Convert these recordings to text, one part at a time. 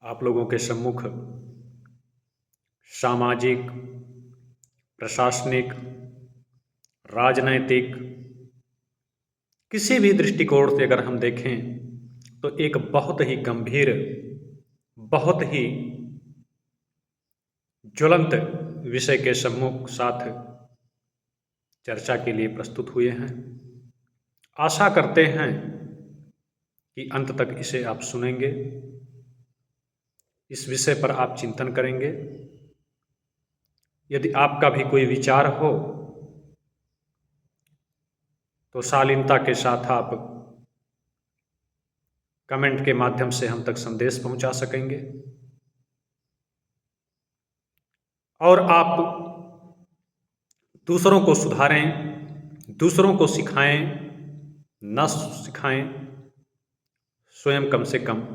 आप लोगों के सम्मुख सामाजिक, प्रशासनिक, राजनैतिक किसी भी दृष्टिकोण से अगर हम देखें तो एक बहुत ही गंभीर, बहुत ही ज्वलंत विषय के सम्मुख साथ चर्चा के लिए प्रस्तुत हुए हैं। आशा करते हैं कि अंत तक इसे आप सुनेंगे, इस विषय पर आप चिंतन करेंगे। यदि आपका भी कोई विचार हो तो शालीनता के साथ आप कमेंट के माध्यम से हम तक संदेश पहुंचा सकेंगे और आप दूसरों को सुधारें, दूसरों को सिखाएं, न सिखाएं, स्वयं कम से कम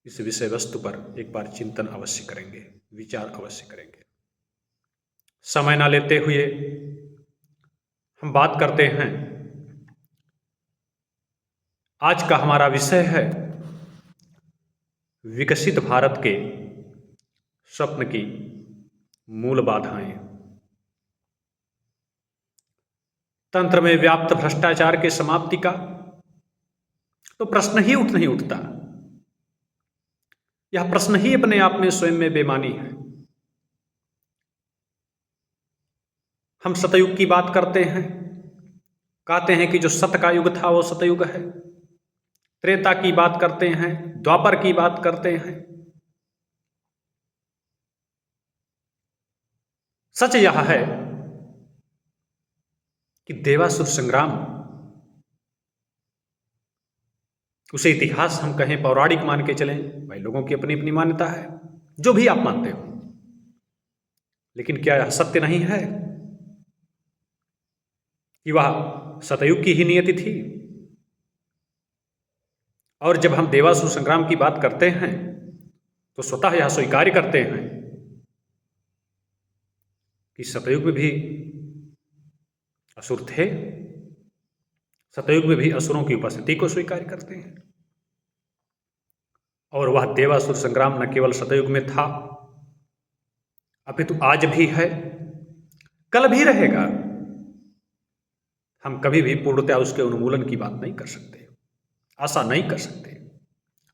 इस विषय वस्तु पर एक बार चिंतन अवश्य करेंगे, विचार अवश्य करेंगे। समय न लेते हुए हम बात करते हैं। आज का हमारा विषय है विकसित भारत के स्वप्न की मूल बाधाएं। तंत्र में व्याप्त भ्रष्टाचार के समाप्ति का तो प्रश्न ही नहीं उठता। यह प्रश्न ही अपने आप में स्वयं में बेमानी है। हम सतयुग की बात करते हैं, कहते हैं कि जो सत का युग था वो सतयुग है। त्रेता की बात करते हैं, द्वापर की बात करते हैं। सच यह है कि देवासुर संग्राम, उसे इतिहास हम कहें, पौराणिक मान के चलें, भाई लोगों की अपनी अपनी मान्यता है, जो भी आप मानते हो, लेकिन क्या यह सत्य नहीं है कि वह सतयुग की ही नियति थी? और जब हम देवासुर संग्राम की बात करते हैं तो स्वतः यह स्वीकार करते हैं कि सतयुग में भी असुर थे, सतयुग में भी असुरों की उपस्थिति को स्वीकार करते हैं। और वह देवासुर संग्राम न केवल सतयुग में था, अपितु आज भी है, कल भी रहेगा। हम कभी भी पूर्णतया उसके उन्मूलन की बात नहीं कर सकते, आशा नहीं कर सकते।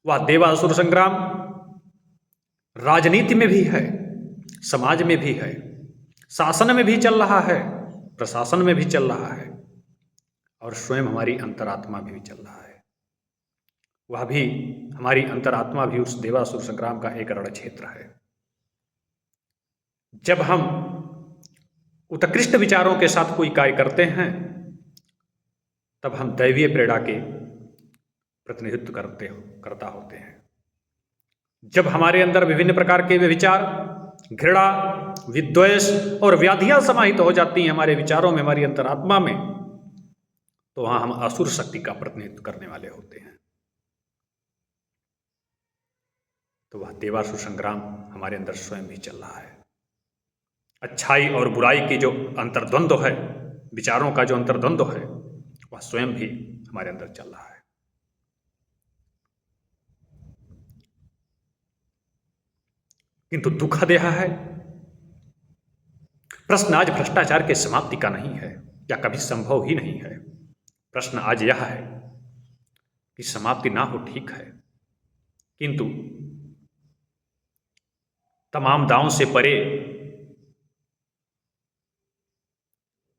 वह देवासुर संग्राम राजनीति में भी है, समाज में भी है, शासन में भी चल रहा है, प्रशासन में भी चल रहा है, और स्वयं हमारी अंतरात्मा में भी चल रहा है। वह भी, हमारी अंतरात्मा भी उस देवासुर संग्राम का एक रण क्षेत्र है। जब हम उत्कृष्ट विचारों के साथ कोई कार्य करते हैं तब हम दैवीय प्रेरणा के प्रतिनिधित्व करता होते हैं। जब हमारे अंदर विभिन्न प्रकार के विचार, घृणा, विद्वेष और व्याधियां समाहित हो जाती हैं हमारे विचारों में, हमारी अंतरात्मा में, तो वहां हम असुर शक्ति का प्रतिनिधित्व करने वाले होते हैं। तो वह देवासुर संग्राम हमारे अंदर स्वयं भी चल रहा है। अच्छाई और बुराई की जो अंतर्द्वंद्व है, विचारों का जो अंतर्द्वंद्व है, वह स्वयं भी हमारे अंदर चल रहा है। किंतु दुखद यह है, प्रश्न आज भ्रष्टाचार के समाप्ति का नहीं है, या कभी संभव ही नहीं है। प्रश्न आज यह है कि समाप्ति ना हो, ठीक है, किंतु तमाम दांवों से परे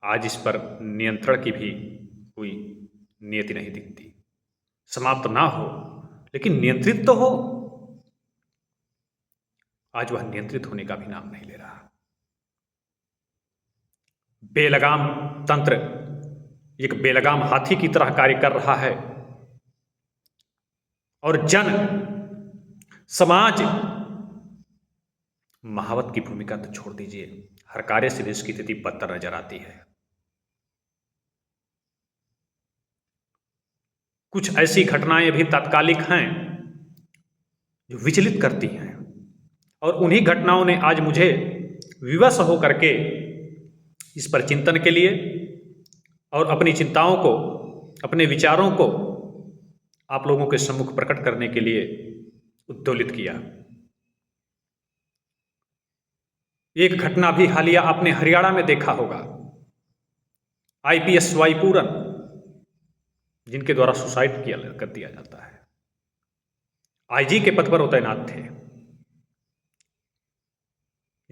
आज इस पर नियंत्रण की भी कोई नियति नहीं दिखती। समाप्त ना हो लेकिन नियंत्रित तो हो। आज वह नियंत्रित होने का भी नाम नहीं ले रहा। बेलगाम तंत्र एक बेलगाम हाथी की तरह कार्य कर रहा है, और जन समाज, महावत की भूमिका तो छोड़ दीजिए, हर कार्य से देश की स्थिति बदतर नजर आती है। कुछ ऐसी घटनाएं भी तात्कालिक हैं जो विचलित करती हैं, और उन्हीं घटनाओं ने आज मुझे विवश होकर के इस पर चिंतन के लिए और अपनी चिंताओं को, अपने विचारों को आप लोगों के सम्मुख प्रकट करने के लिए उद्दोलित किया। एक घटना भी हालिया आपने हरियाणा में देखा होगा, आईपीएस वाई पूरन, जिनके द्वारा सुसाइड कर दिया जाता है। आईजी के पद पर वो तैनात थे,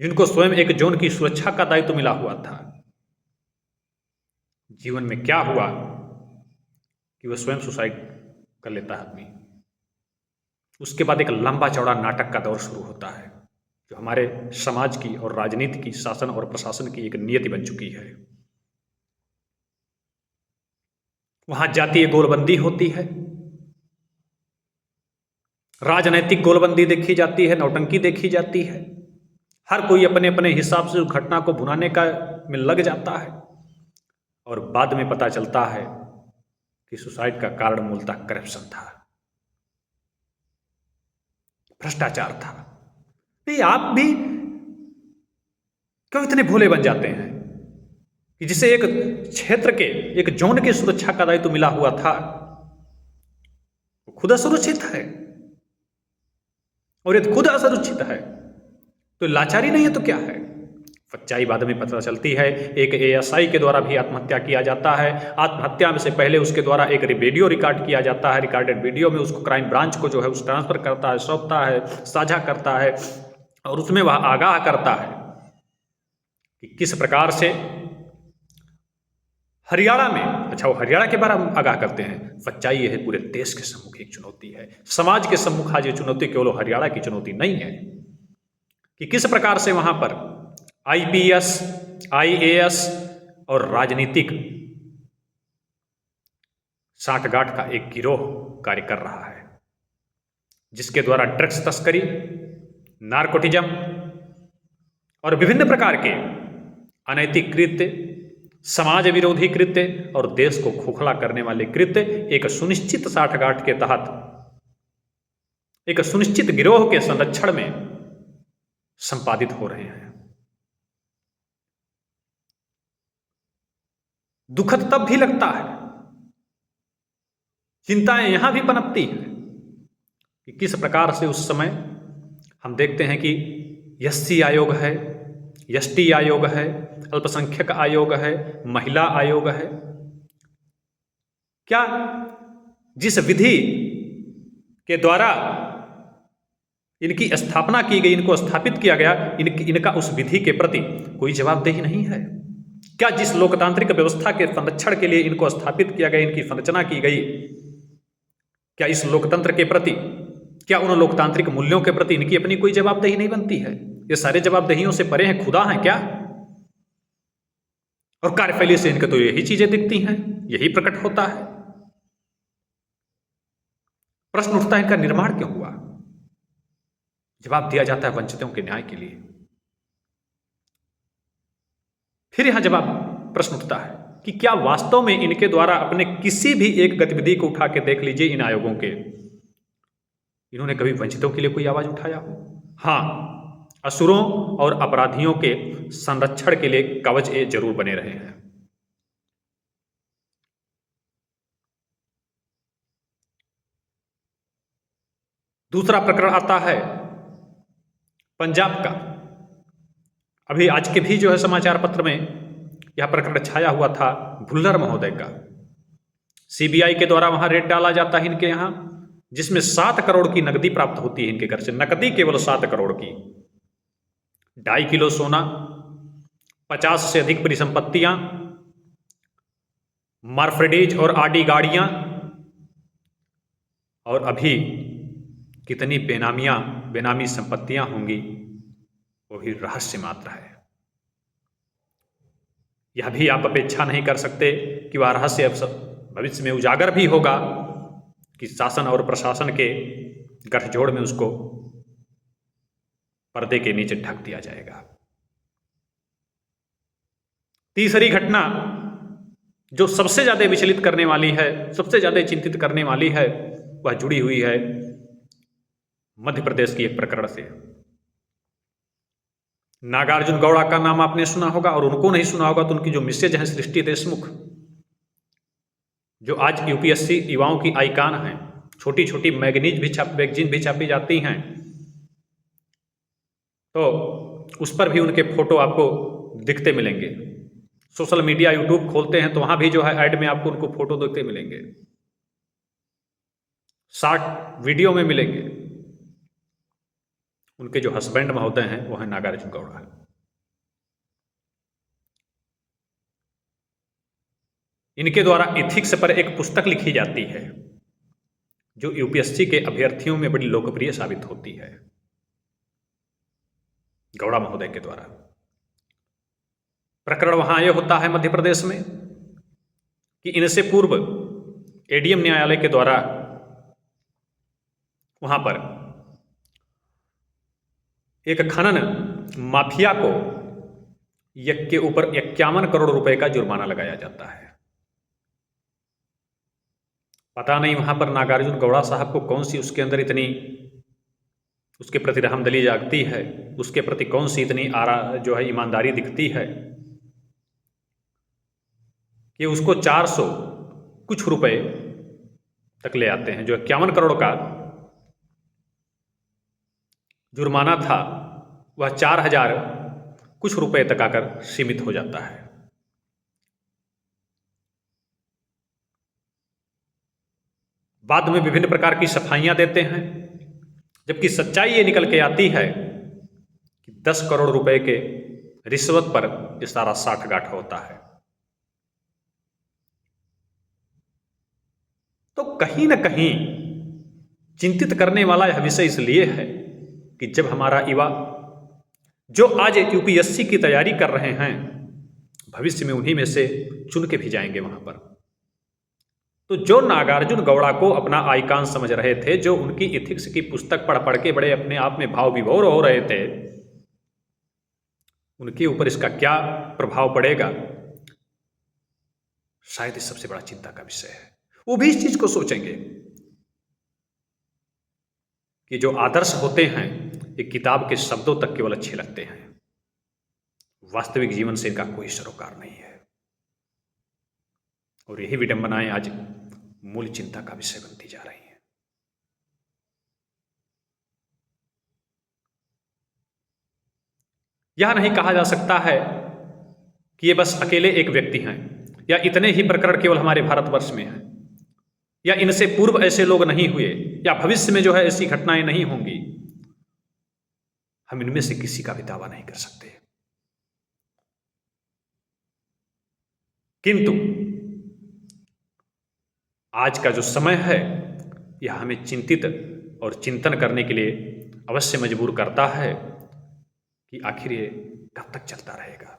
जिनको स्वयं एक जोन की सुरक्षा का दायित्व मिला हुआ था। जीवन में क्या हुआ कि वह स्वयं सुसाइड कर लेता है आदमी। उसके बाद एक लंबा चौड़ा नाटक का दौर शुरू होता है, जो हमारे समाज की और राजनीति की, शासन और प्रशासन की एक नियति बन चुकी है। वहां जातीय गोलबंदी होती है, राजनैतिक गोलबंदी देखी जाती है, नौटंकी देखी जाती है। हर कोई अपने अपने हिसाब से उस घटना को भुनाने का में लग जाता है, और बाद में पता चलता है कि सुसाइड का कारण मूलतः करप्शन था, भ्रष्टाचार था। नहीं, आप भी क्यों इतने भोले बन जाते हैं कि जिसे एक क्षेत्र के, एक जोन की सुरक्षा का दायित्व मिला हुआ था, वो खुद असुरक्षित है, और यदि खुद असुरक्षित है तो लाचारी नहीं है तो क्या है। सच्चाई बाद में पता चलती है। एक एएसआई के द्वारा भी आत्महत्या किया जाता है। आत्महत्या में से पहले उसके द्वारा एक वीडियो रिकॉर्ड किया जाता है। रिकॉर्डेड वीडियो में उसको क्राइम ब्रांच को जो है उस ट्रांसफर करता है, सौंपता है, साझा करता है, और उसमें वह आगाह करता है कि किस प्रकार से हरियाणा में, अच्छा वो हरियाणा के बारे में आगाह करते हैं। सच्चाई यह है, पूरे देश के सम्मुख एक चुनौती है, समाज के सम्मुख आज ये चुनौती केवल हरियाणा की चुनौती नहीं है कि किस प्रकार से वहां पर आईपीएस, आईएएस और राजनीतिक साठगांठ का एक गिरोह कार्य कर रहा है, जिसके द्वारा ड्रग्स तस्करी, नारकोटिज्म और विभिन्न प्रकार के अनैतिक कृत्य, समाज विरोधी कृत्य और देश को खोखला करने वाले कृत्य एक सुनिश्चित साठगांठ के तहत, एक सुनिश्चित गिरोह के संरक्षण में संपादित हो रहे हैं। दुखद तब भी लगता है, चिंताएं यहां भी पनपती हैं कि किस प्रकार से उस समय हम देखते हैं कि एससी आयोग है, एसटी आयोग है, अल्पसंख्यक आयोग है, महिला आयोग है। क्या जिस विधि के द्वारा इनकी स्थापना की गई, इनको स्थापित किया गया, इनका उस विधि के प्रति कोई जवाबदेही नहीं है? क्या जिस लोकतांत्रिक व्यवस्था के संरक्षण के लिए इनको स्थापित किया गया, इनकी संरचना की गई, क्या इस लोकतंत्र के प्रति, क्या उन लोकतांत्रिक मूल्यों के प्रति इनकी अपनी कोई जवाबदेही नहीं बनती है? ये सारे जवाबदेहियों से परे हैं, खुदा हैं क्या? और कार्यशैली से इनके तो यही चीजें दिखती हैं, यही प्रकट होता है। प्रश्न उठता है, इनका निर्माण क्यों हुआ? जवाब दिया जाता है वंचितों के न्याय के लिए। फिर यहां जवाब प्रश्न उठता है कि क्या वास्तव में इनके द्वारा अपने किसी भी एक गतिविधि को उठा के देख लीजिए, इन आयोगों के, इन्होंने कभी वंचितों के लिए कोई आवाज उठाया हो? हां, असुरों और अपराधियों के संरक्षण के लिए कवच ये जरूर बने रहे हैं। दूसरा प्रकरण आता है पंजाब का। अभी आज के भी जो है समाचार पत्र में यह प्रकरण छाया हुआ था, भुल्लर महोदय का। सीबीआई के द्वारा वहां रेड डाला जाता है इनके यहां, जिसमें 7 करोड़ की नकदी प्राप्त होती है इनके घर से, नकदी केवल 7 करोड़ की, 2.5 किलो सोना, 50 से अधिक परिसंपत्तियां, मर्सिडीज और ऑडी गाड़ियां, और अभी कितनी बेनामी संपत्तियां होंगी वो भी रहस्य मात्र है। यह भी आप अपेक्षा नहीं कर सकते कि वह रहस्य भविष्य में उजागर भी होगा, कि शासन और प्रशासन के गठजोड़ में उसको पर्दे के नीचे ढक दिया जाएगा। तीसरी घटना जो सबसे ज्यादा विचलित करने वाली है, सबसे ज्यादा चिंतित करने वाली है, वह जुड़ी हुई है मध्य प्रदेश की एक प्रकरण से। नागार्जुन गौड़ा का नाम आपने सुना होगा, और उनको नहीं सुना होगा तो उनकी जो मिसेज है सृष्टि देशमुख, जो आज यूपीएससी युवाओं की आइकान हैं, छोटी छोटी मैगजीन भी छापी जाती हैं, तो उस पर भी उनके फोटो आपको दिखते मिलेंगे। सोशल मीडिया यूट्यूब खोलते हैं तो वहां भी जो है ऐड में आपको उनको फोटो दिखते मिलेंगे, शॉर्ट वीडियो में मिलेंगे। उनके जो हस्बैंड महोदय हैं वो हैं नागार्जुन गौड़ा। इनके द्वारा एथिक्स पर एक पुस्तक लिखी जाती है जो यूपीएससी के अभ्यर्थियों में बड़ी लोकप्रिय साबित होती है, गौड़ा महोदय के द्वारा। प्रकरण वहां यह होता है मध्य प्रदेश में कि इनसे पूर्व एडीएम न्यायालय के द्वारा वहां पर एक खनन माफिया को के ऊपर 51 करोड़ रुपए का जुर्माना लगाया जाता है। पता नहीं वहां पर नागार्जुन गौड़ा साहब को कौन सी उसके अंदर इतनी उसके प्रति रहमदिली जागती है, उसके प्रति कौन सी इतनी जो है ईमानदारी दिखती है कि उसको 400 कुछ रुपए तक ले आते हैं। जो 51 करोड़ का जुर्माना था वह 4000 कुछ रुपए तक आकर सीमित हो जाता है। बाद में विभिन्न प्रकार की सफाइयां देते हैं, जबकि सच्चाई ये निकल के आती है कि 10 करोड़ रुपए के रिश्वत पर ये सारा साठगांठ होता है। तो कहीं ना कहीं चिंतित करने वाला यह विषय इसलिए है कि जब हमारा युवा जो आज यूपीएससी की तैयारी कर रहे हैं, भविष्य में उन्हीं में से चुन के भी जाएंगे वहां पर। तो जो नागार्जुन गौड़ा को अपना आइकॉन समझ रहे थे, जो उनकी इथिक्स की पुस्तक पढ़ पढ़ के बड़े अपने आप में भाव विभोर हो रहे थे, उनके ऊपर इसका क्या प्रभाव पड़ेगा, शायद इस सबसे बड़ा चिंता का विषय है। वो भी इस चीज को सोचेंगे कि जो आदर्श होते हैं ये किताब के शब्दों तक केवल अच्छे लगते हैं, वास्तविक जीवन से इनका कोई सरोकार नहीं है। और यही विडंबनाएं आज मूल चिंता का विषय बनती जा रही हैं। यह नहीं कहा जा सकता है कि ये बस अकेले एक व्यक्ति हैं या इतने ही प्रकरण केवल हमारे भारतवर्ष में हैं या इनसे पूर्व ऐसे लोग नहीं हुए या भविष्य में जो है ऐसी घटनाएं नहीं होंगी। हम इनमें से किसी का भी दावा नहीं कर सकते, किंतु आज का जो समय है यह हमें चिंतित और चिंतन करने के लिए अवश्य मजबूर करता है कि आखिर ये कब तक चलता रहेगा।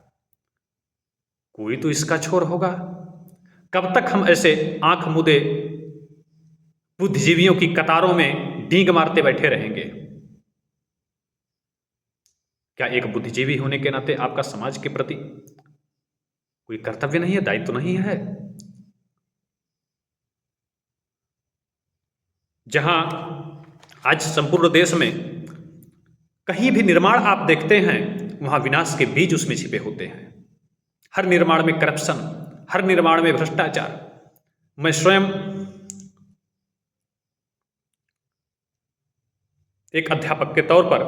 कोई तो इसका छोर होगा। कब तक हम ऐसे आंख मुदे बुद्धिजीवियों की कतारों में डींग मारते बैठे रहेंगे? क्या एक बुद्धिजीवी होने के नाते आपका समाज के प्रति कोई कर्तव्य नहीं है, दायित्व नहीं है? जहां आज संपूर्ण देश में कहीं भी निर्माण आप देखते हैं वहां विनाश के बीज उसमें छिपे होते हैं। हर निर्माण में करप्शन, हर निर्माण में भ्रष्टाचार। मैं स्वयं एक अध्यापक के तौर पर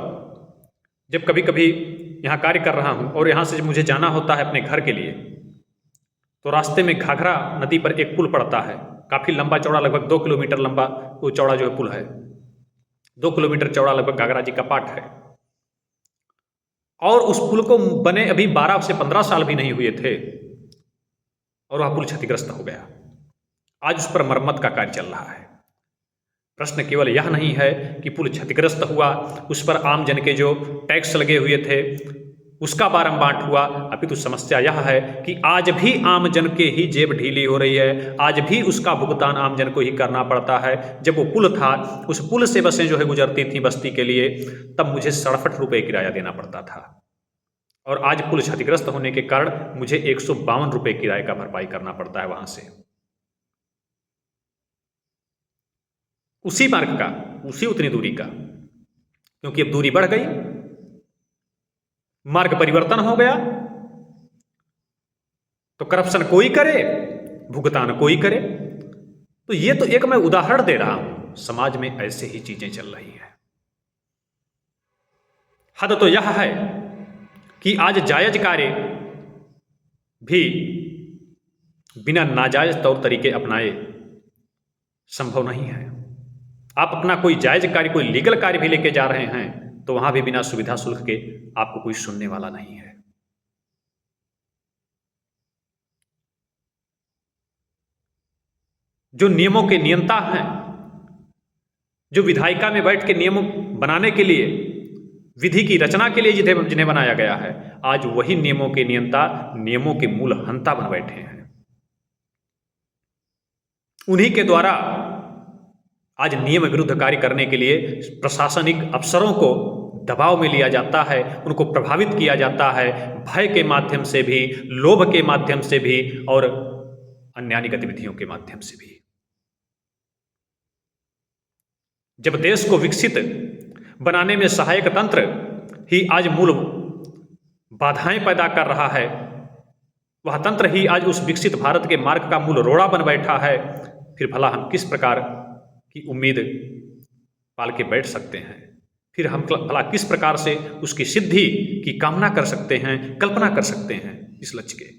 जब कभी कभी यहाँ कार्य कर रहा हूँ और यहाँ से जब मुझे जाना होता है अपने घर के लिए, तो रास्ते में घाघरा नदी पर एक पुल पड़ता है, काफ़ी लंबा चौड़ा, लगभग 2 किलोमीटर लंबा वो चौड़ा जो है पुल है, 2 किलोमीटर चौड़ा लगभग घाघरा जी का पाट है। और उस पुल को बने अभी 12 से 15 साल भी नहीं हुए थे और वह पुल क्षतिग्रस्त हो गया। आज उस पर मरम्मत का कार्य चल रहा है। प्रश्न केवल यह नहीं है कि पुल क्षतिग्रस्त हुआ, उस पर आम जन के जो टैक्स लगे हुए थे उसका बारंबार हुआ, अपितु समस्या यह है कि आज भी आम जन के ही जेब ढीली हो रही है, आज भी उसका भुगतान आम जन को ही करना पड़ता है। जब वो पुल था, उस पुल से बसें जो है गुजरती थी बस्ती के लिए, तब मुझे 67 रुपये किराया देना पड़ता था और आज पुल क्षतिग्रस्त होने के कारण मुझे 152 रुपये किराए का भरपाई करना पड़ता है वहां से। उसी मार्ग का, उसी उतनी दूरी का, क्योंकि अब दूरी बढ़ गई, मार्ग परिवर्तन हो गया, तो करप्शन कोई करे, भुगतान कोई करे। तो ये तो एक मैं उदाहरण दे रहा हूं समाज में ऐसे ही चीजें चल रही हैं। हद तो यह है कि आज जायज कार्य भी बिना नाजायज तौर तरीके अपनाए संभव नहीं है। आप अपना कोई जायज कार्य, कोई लीगल कार्य भी लेके जा रहे हैं तो वहां भी बिना सुविधा शुल्क के आपको कोई सुनने वाला नहीं है। जो नियमों के नियंता हैं, जो विधायिका में बैठ के नियम बनाने के लिए, विधि की रचना के लिए जिन्हें बनाया गया है, आज वही नियमों के नियंता, नियमों के मूल हंता बन बैठे हैं। उन्हीं के द्वारा आज नियम विरुद्ध कार्य करने के लिए प्रशासनिक अफसरों को दबाव में लिया जाता है, उनको प्रभावित किया जाता है, भय के माध्यम से भी, लोभ के माध्यम से भी और अन्य गतिविधियों के माध्यम से भी। जब देश को विकसित बनाने में सहायक तंत्र ही आज मूल बाधाएं पैदा कर रहा है, वह तंत्र ही आज उस विकसित भारत के मार्ग का मूल रोड़ा बन बैठा है, फिर भला हम किस प्रकार की उम्मीद पाल के बैठ सकते हैं? फिर हम भला किस प्रकार से उसकी सिद्धि की कामना कर सकते हैं, कल्पना कर सकते हैं इस लक्ष्य के?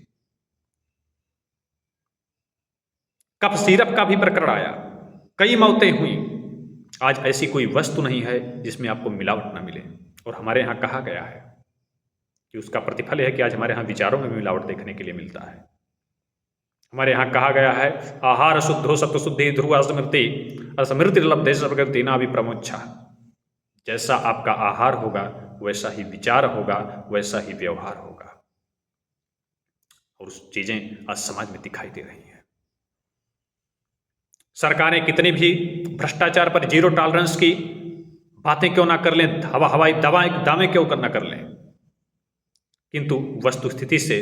कफ सिरप का भी प्रकरण आया, कई मौतें हुई। आज ऐसी कोई वस्तु नहीं है जिसमें आपको मिलावट ना मिले, और हमारे यहाँ कहा गया है कि उसका प्रतिफल है कि आज हमारे यहाँ विचारों में भी मिलावट देखने के लिए मिलता है। हमारे यहाँ कहा गया है, आहार शुद्धो सत्व शुद्धि ध्रुव स्मृति असमृति लब्धे प्रकृति ना भी प्रमोच्छा। जैसा आपका आहार होगा वैसा ही विचार होगा, वैसा ही व्यवहार होगा, और उस चीजें आज समाज में दिखाई दे रही हैं। सरकारें कितनी भी भ्रष्टाचार पर जीरो टॉलरेंस की बातें क्यों ना कर लें, हवाई दावे क्यों ना कर लें, किंतु वस्तुस्थिति से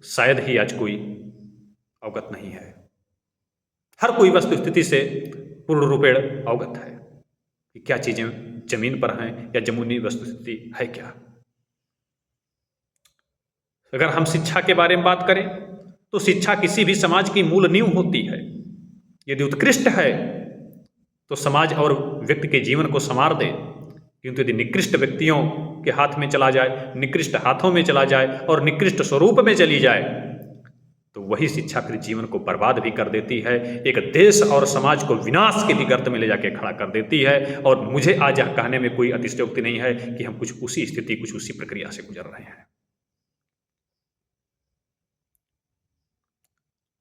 शायद ही आज कोई अवगत नहीं है। हर कोई वस्तुस्थिति से पूर्ण रूपेण अवगत है कि क्या चीजें जमीन पर हैं या जमुनी वस्तुस्थिति है क्या। अगर हम शिक्षा के बारे में बात करें तो शिक्षा किसी भी समाज की मूल नींव होती है। यदि उत्कृष्ट है तो समाज और व्यक्ति के जीवन को संवार दे, किंतु यदि निकृष्ट व्यक्तियों के हाथ में चला जाए, निकृष्ट हाथों में चला जाए और निकृष्ट स्वरूप में चली जाए तो वही शिक्षा फिर जीवन को बर्बाद भी कर देती है, एक देश और समाज को विनाश के भी गर्त में ले जाके खड़ा कर देती है। और मुझे आज यह कहने में कोई अतिशयोक्ति नहीं है कि हम कुछ उसी स्थिति, कुछ उसी प्रक्रिया से गुजर रहे हैं।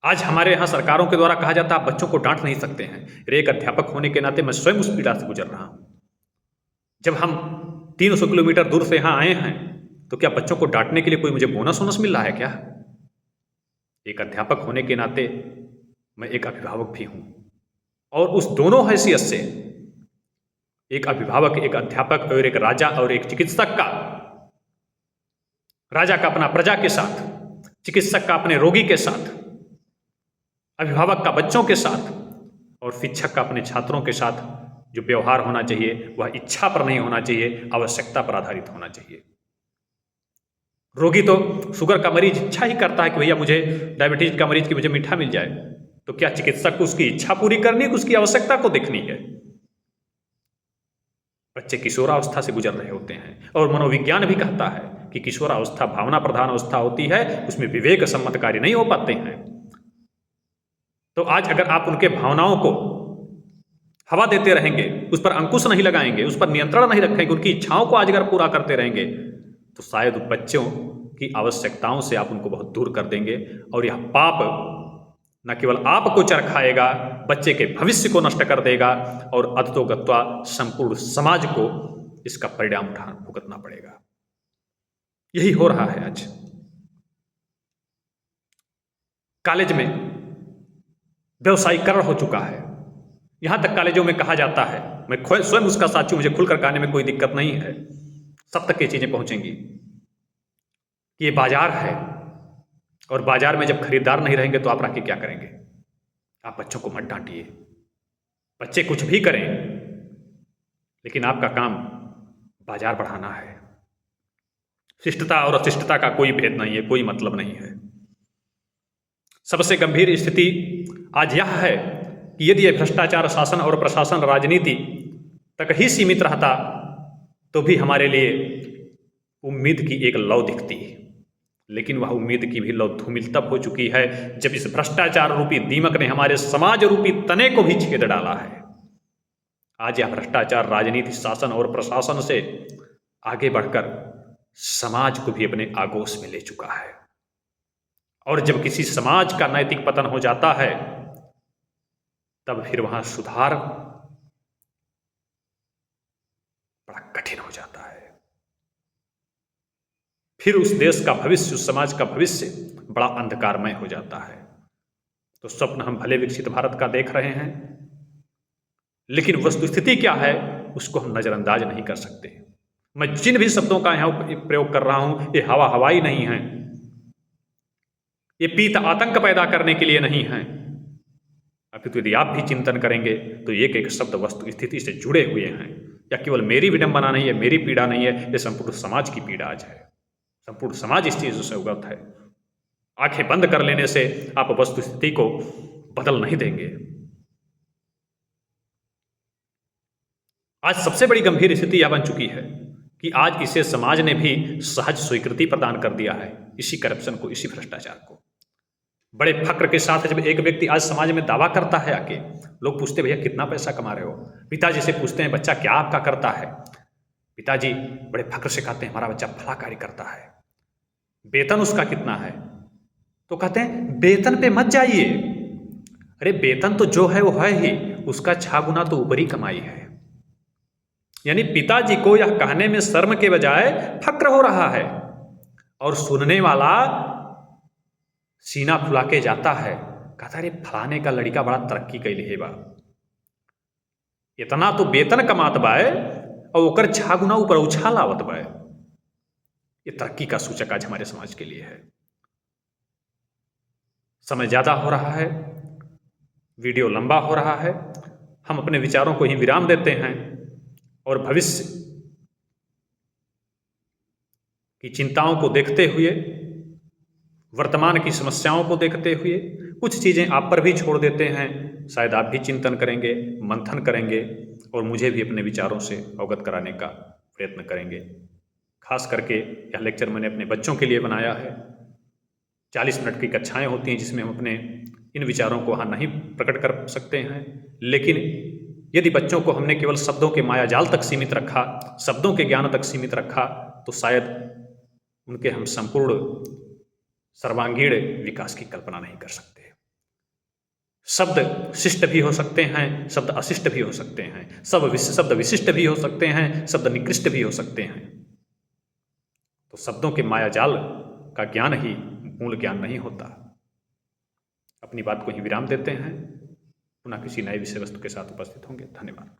आज हमारे यहाँ सरकारों के द्वारा कहा जाता है आप बच्चों को डांट नहीं सकते हैं। एक अध्यापक होने के नाते मैं स्वयं उस पीड़ा से गुजर रहा हूं। जब हम 300 किलोमीटर दूर से यहाँ आए हैं तो क्या बच्चों को डांटने के लिए कोई मुझे बोनस मिल रहा है क्या? एक अध्यापक होने के नाते मैं एक अभिभावक भी हूं, और उस दोनों हैसियत से, एक अभिभावक, एक अध्यापक और एक राजा और एक चिकित्सक का, राजा का अपना प्रजा के साथ, चिकित्सक का अपने रोगी के साथ, अभिभावक का बच्चों के साथ और शिक्षक का अपने छात्रों के साथ जो व्यवहार होना चाहिए वह इच्छा पर नहीं होना चाहिए, आवश्यकता पर आधारित होना चाहिए। रोगी तो शुगर का मरीज इच्छा ही करता है कि भैया मुझे, डायबिटीज का मरीज की मुझे मीठा मिल जाए, तो क्या चिकित्सक को उसकी इच्छा पूरी करनी है कि उसकी आवश्यकता को देखनी है? बच्चे किशोरावस्था से गुजर रहे होते हैं और मनोविज्ञान भी कहता है कि किशोरावस्था भावना प्रधान अवस्था होती है, उसमें विवेक सम्मत कार्य नहीं हो पाते हैं। तो आज अगर आप उनके भावनाओं को हवा देते रहेंगे, उस पर अंकुश नहीं लगाएंगे, उस पर नियंत्रण नहीं रखेंगे, उनकी इच्छाओं को आज अगर पूरा करते रहेंगे तो शायद बच्चों की आवश्यकताओं से आप उनको बहुत दूर कर देंगे, और यह पाप न केवल आपको चरखाएगा, बच्चे के भविष्य को नष्ट कर देगा, और अधतोगत्वा संपूर्ण समाज को इसका परिणाम भुगतना पड़ेगा। यही हो रहा है आज। कॉलेज में व्यवसायीकरण हो चुका है। यहां तक कॉलेजों में कहा जाता है, मैं स्वयं उसका साक्षी, मुझे खुलकर कहने में कोई दिक्कत नहीं है, सब तक ये चीजें पहुंचेंगी कि ये बाजार है, और बाजार में जब खरीदार नहीं रहेंगे तो आप रह के क्या करेंगे? आप बच्चों को मत डांटिए, बच्चे कुछ भी करें, लेकिन आपका काम बाजार बढ़ाना है। शिष्टता और अशिष्टता का कोई भेद नहीं है, कोई मतलब नहीं है। सबसे गंभीर स्थिति आज यह है कि यदि यह भ्रष्टाचार शासन और प्रशासन राजनीति तक ही सीमित रहता तो भी हमारे लिए उम्मीद की एक लौ दिखती है, लेकिन वह उम्मीद की भी लौ धूमिल तब हो चुकी है जब इस भ्रष्टाचार रूपी दीमक ने हमारे समाज रूपी तने को भी छेद डाला है। आज यह भ्रष्टाचार राजनीति, शासन और प्रशासन से आगे बढ़कर समाज को भी अपने आगोश में ले चुका है। और जब किसी समाज का नैतिक पतन हो जाता है तब फिर वहां सुधार बड़ा कठिन हो जाता है। फिर उस देश का भविष्य, उस समाज का भविष्य बड़ा अंधकारमय हो जाता है। तो स्वप्न हम भले विकसित भारत का देख रहे हैं, लेकिन वस्तुस्थिति क्या है उसको हम नजरअंदाज नहीं कर सकते। मैं जिन भी शब्दों का यहां प्रयोग कर रहा हूं, ये हवाई नहीं है, ये पीत आतंक पैदा करने के लिए नहीं है। अपितु यदि आप भी चिंतन करेंगे तो एक एक शब्द वस्तु स्थिति से जुड़े हुए हैं। या केवल मेरी विडंबना नहीं है, मेरी पीड़ा नहीं है, ये संपूर्ण समाज की पीड़ा आज है। संपूर्ण समाज इस चीज से अवगत है। आंखें बंद कर लेने से आप वस्तु स्थिति को बदल नहीं देंगे। आज सबसे बड़ी गंभीर स्थिति यह बन चुकी है कि आज इसे समाज ने भी सहज स्वीकृति प्रदान कर दिया है, इसी करप्शन को, इसी भ्रष्टाचार को। बड़े फक्र के साथ जब एक व्यक्ति आज समाज में दावा करता है, आके लोग पूछते भैया कितना पैसा कमा रहे हो। पिताजी से पूछते हैं बच्चा क्या आपका करता है, पिताजी बड़े फक्र से कहते हैं हमारा बच्चा फला कार्य करता है। वेतन उसका कितना है, तो कहते हैं वेतन पे मत जाइए। अरे वेतन तो जो है वो है ही, उसका 6 गुना तो ऊपरी कमाई है। यानी पिताजी को यह कहने में शर्म के बजाय फक्र हो रहा है, और सुनने वाला सीना फुला के जाता है, कहता अरे फलाने का लड़का बड़ा तरक्की कैले है बा, इतना तो वेतन कमात बाय और ओकर 6 गुना ऊपर उछाल आवत बाय। ये तरक्की का सूचक आज हमारे समाज के लिए है। समय ज्यादा हो रहा है, वीडियो लंबा हो रहा है, हम अपने विचारों को ही विराम देते हैं और भविष्य की चिंताओं को देखते हुए, वर्तमान की समस्याओं को देखते हुए कुछ चीजें आप पर भी छोड़ देते हैं। शायद आप भी चिंतन करेंगे, मंथन करेंगे और मुझे भी अपने विचारों से अवगत कराने का प्रयत्न करेंगे। खास करके यह लेक्चर मैंने अपने बच्चों के लिए बनाया है। 40 मिनट की कक्षाएं होती हैं जिसमें हम अपने इन विचारों को वहाँ नहीं प्रकट कर सकते हैं, लेकिन यदि बच्चों को हमने केवल शब्दों के माया जाल तक सीमित रखा, शब्दों के ज्ञान तक सीमित रखा, तो शायद उनके हम संपूर्ण सर्वांगीण विकास की कल्पना नहीं कर सकते। शब्द शिष्ट भी हो सकते हैं, शब्द अशिष्ट भी हो सकते हैं, शब्द विशिष्ट भी हो सकते हैं, शब्द निकृष्ट भी हो सकते हैं। तो शब्दों के माया जाल का ज्ञान ही मूल ज्ञान नहीं होता। अपनी बात को ही विराम देते हैं, पुनः किसी नए विषय वस्तु के साथ उपस्थित होंगे। धन्यवाद।